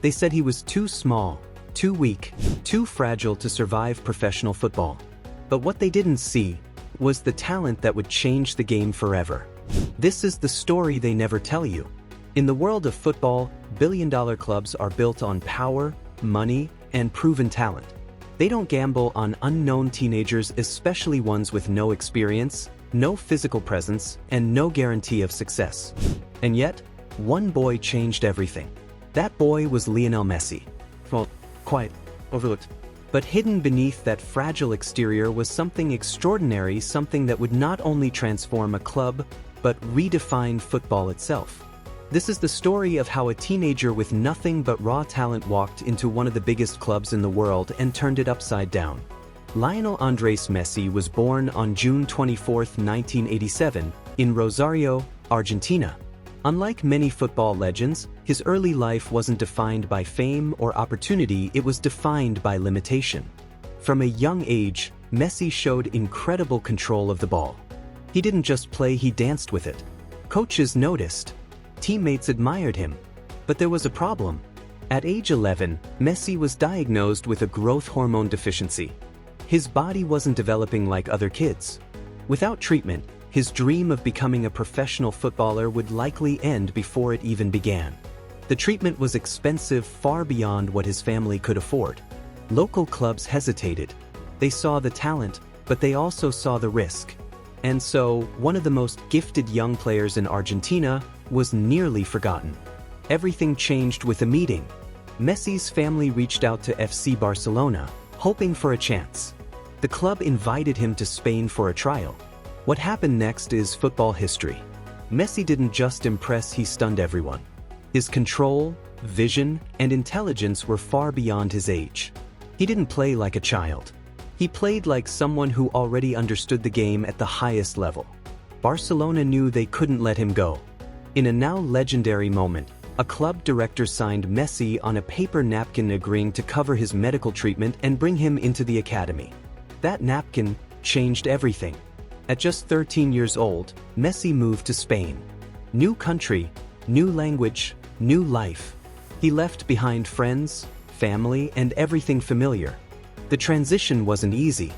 They said he was too small, too weak, too fragile to survive professional football. But what they didn't see was the talent that would change the game forever. This is the story they never tell you. In the world of football, billion-dollar clubs are built on power, money, and proven talent. They don't gamble on unknown teenagers, especially ones with no experience, no physical presence, and no guarantee of success. And yet, one boy changed everything. That boy was Lionel Messi. Well, quite overlooked. But hidden beneath that fragile exterior was something extraordinary, something that would not only transform a club, but redefine football itself. This is the story of how a teenager with nothing but raw talent walked into one of the biggest clubs in the world and turned it upside down. Lionel Andres Messi was born on June 24, 1987, in Rosario, Argentina. Unlike many football legends, his early life wasn't defined by fame or opportunity, it was defined by limitation. From a young age, Messi showed incredible control of the ball. He didn't just play, he danced with it. Coaches noticed. Teammates admired him. But there was a problem. At age 11, Messi was diagnosed with a growth hormone deficiency. His body wasn't developing like other kids. Without treatment, his dream of becoming a professional footballer would likely end before it even began. The treatment was expensive, far beyond what his family could afford. Local clubs hesitated. They saw the talent, but they also saw the risk. And so, one of the most gifted young players in Argentina was nearly forgotten. Everything changed with a meeting. Messi's family reached out to FC Barcelona, hoping for a chance. The club invited him to Spain for a trial. What happened next is football history. Messi didn't just impress, he stunned everyone. His control, vision, and intelligence were far beyond his age. He didn't play like a child. He played like someone who already understood the game at the highest level. Barcelona knew they couldn't let him go. In a now legendary moment, a club director signed Messi on a paper napkin agreeing to cover his medical treatment and bring him into the academy. That napkin changed everything. At just 13 years old, Messi moved to Spain. New country, new language, new life. He left behind friends, family, and everything familiar. The transition wasn't easy.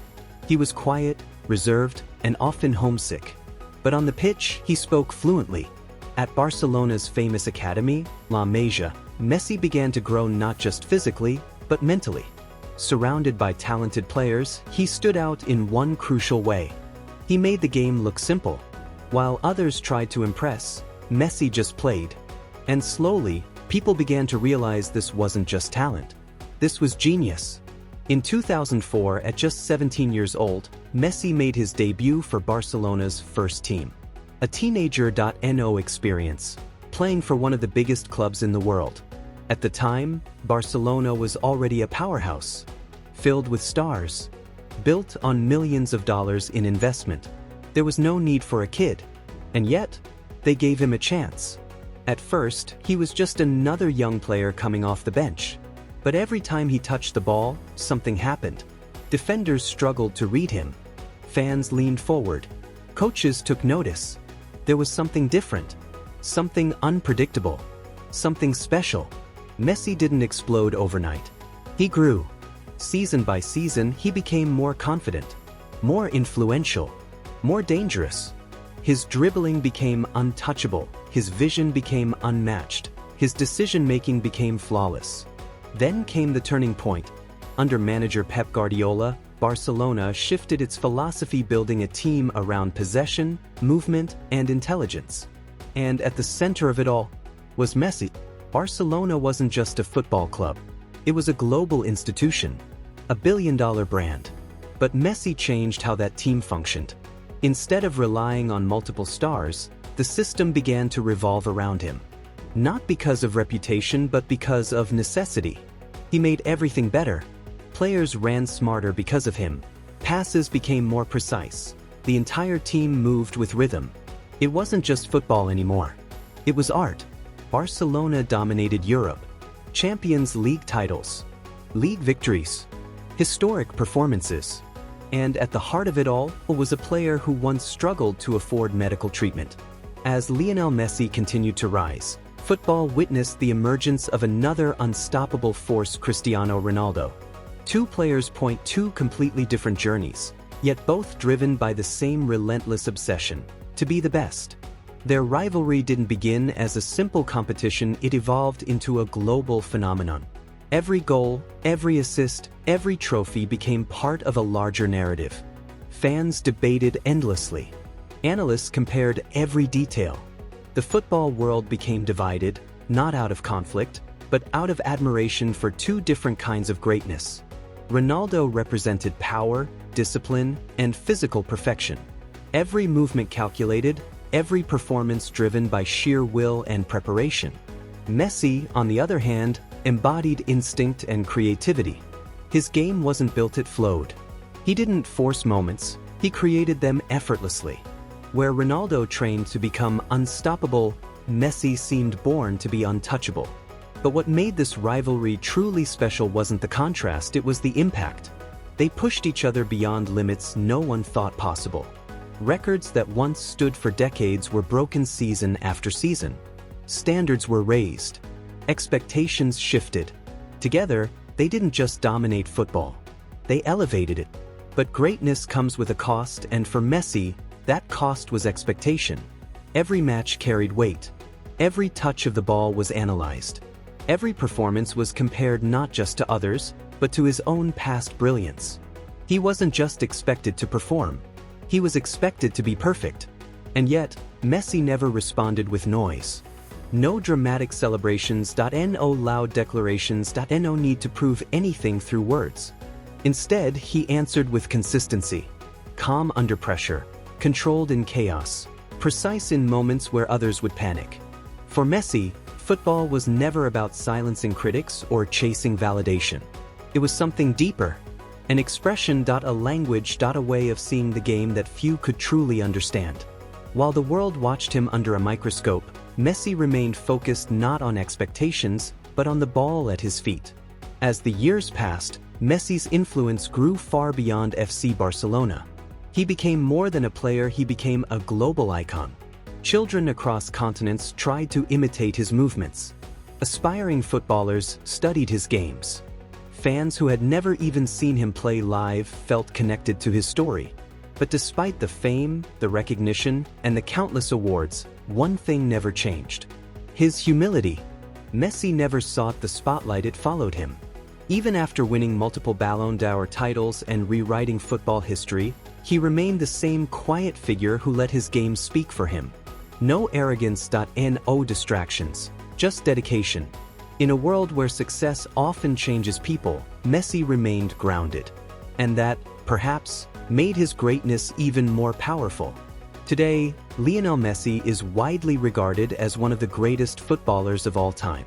He was quiet, reserved, and often homesick. But on the pitch, he spoke fluently. At Barcelona's famous academy, La Masia, Messi began to grow not just physically, but mentally. Surrounded by talented players, he stood out in one crucial way. He made the game look simple. While others tried to impress, Messi just played. And slowly, people began to realize this wasn't just talent. This was genius. In 2004, at just 17 years old, Messi made his debut for Barcelona's first team. A teenager.no experience, playing for one of the biggest clubs in the world. At the time, Barcelona was already a powerhouse, filled with stars, built on millions of dollars in investment. There was no need for a kid, and yet, they gave him a chance. At first, he was just another young player coming off the bench. But every time he touched the ball, something happened. Defenders struggled to read him. Fans leaned forward. Coaches took notice. There was something different, something unpredictable, something special. Messi didn't explode overnight. He grew. Season by season, he became more confident, more influential, more dangerous. His dribbling became untouchable, his vision became unmatched, his decision-making became flawless. Then came the turning point. Under manager Pep Guardiola, Barcelona shifted its philosophy, building a team around possession, movement, and intelligence. And at the center of it all was Messi. Barcelona wasn't just a football club. It was a global institution, a billion-dollar brand. But Messi changed how that team functioned. Instead of relying on multiple stars, the system began to revolve around him. Not because of reputation, but because of necessity. He made everything better. Players ran smarter because of him. Passes became more precise. The entire team moved with rhythm. It wasn't just football anymore. It was art. Barcelona dominated Europe. Champions League titles, league victories, historic performances. And at the heart of it all was a player who once struggled to afford medical treatment. As Lionel Messi continued to rise, football witnessed the emergence of another unstoppable force, Cristiano Ronaldo. Two players point two completely different journeys, yet both driven by the same relentless obsession: to be the best. Their rivalry didn't begin as a simple competition, it evolved into a global phenomenon. Every goal, every assist, every trophy became part of a larger narrative. Fans debated endlessly. Analysts compared every detail. The football world became divided, not out of conflict, but out of admiration for two different kinds of greatness. Ronaldo represented power, discipline, and physical perfection. Every movement calculated, every performance driven by sheer will and preparation. Messi, on the other hand, embodied instinct and creativity. His game wasn't built, it flowed. He didn't force moments, he created them effortlessly. Where Ronaldo trained to become unstoppable, Messi seemed born to be untouchable. But what made this rivalry truly special wasn't the contrast, it was the impact. They pushed each other beyond limits no one thought possible. Records that once stood for decades were broken season after season. Standards were raised. Expectations shifted. Together, they didn't just dominate football. They elevated it. But greatness comes with a cost, and for Messi, that cost was expectation. Every match carried weight. Every touch of the ball was analyzed. Every performance was compared not just to others, but to his own past brilliance. He wasn't just expected to perform. He was expected to be perfect. And yet, Messi never responded with noise. No dramatic celebrations, no loud declarations, no need to prove anything through words. Instead, he answered with consistency. Calm under pressure, controlled in chaos, precise in moments where others would panic. For Messi, football was never about silencing critics or chasing validation. It was something deeper. An expression, a language, a way of seeing the game that few could truly understand. While the world watched him under a microscope, Messi remained focused not on expectations, but on the ball at his feet. As the years passed, Messi's influence grew far beyond FC Barcelona. He became more than a player, he became a global icon. Children across continents tried to imitate his movements. Aspiring footballers studied his games. Fans who had never even seen him play live felt connected to his story. But despite the fame, the recognition, and the countless awards, one thing never changed: his humility. Messi never sought the spotlight, it followed him. Even after winning multiple Ballon d'Or titles and rewriting football history, he remained the same quiet figure who let his game speak for him. No arrogance, no distractions, just dedication. In a world where success often changes people, Messi remained grounded. And that, perhaps, made his greatness even more powerful. Today, Lionel Messi is widely regarded as one of the greatest footballers of all time.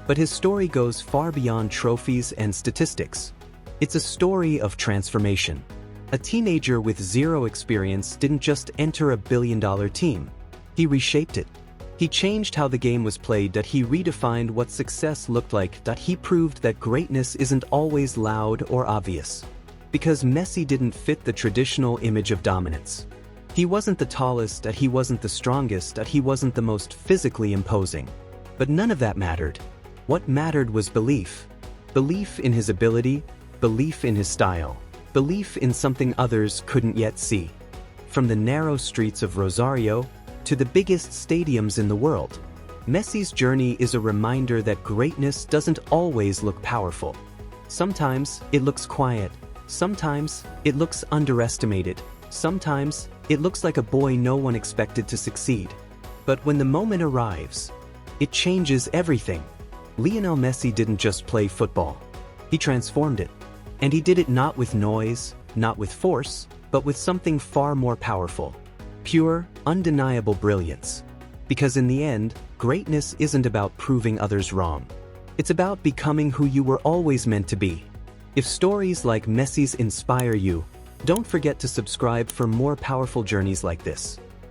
But his story goes far beyond trophies and statistics. It's a story of transformation. A teenager with zero experience didn't just enter a billion-dollar team. He reshaped it. He changed how the game was played, he redefined what success looked like, he proved that greatness isn't always loud or obvious. Because Messi didn't fit the traditional image of dominance. He wasn't the tallest, he wasn't the strongest, he wasn't the most physically imposing. But none of that mattered. What mattered was belief. Belief in his ability, belief in his style, belief in something others couldn't yet see. From the narrow streets of Rosario to the biggest stadiums in the world, Messi's journey is a reminder that greatness doesn't always look powerful. Sometimes it looks quiet. Sometimes it looks underestimated. Sometimes it looks like a boy no one expected to succeed. But when the moment arrives, it changes everything. Lionel Messi didn't just play football. He transformed it. And he did it not with noise, not with force, but with something far more powerful. Pure, undeniable brilliance. Because in the end, greatness isn't about proving others wrong. It's about becoming who you were always meant to be. If stories like Messi's inspire you, don't forget to subscribe for more powerful journeys like this.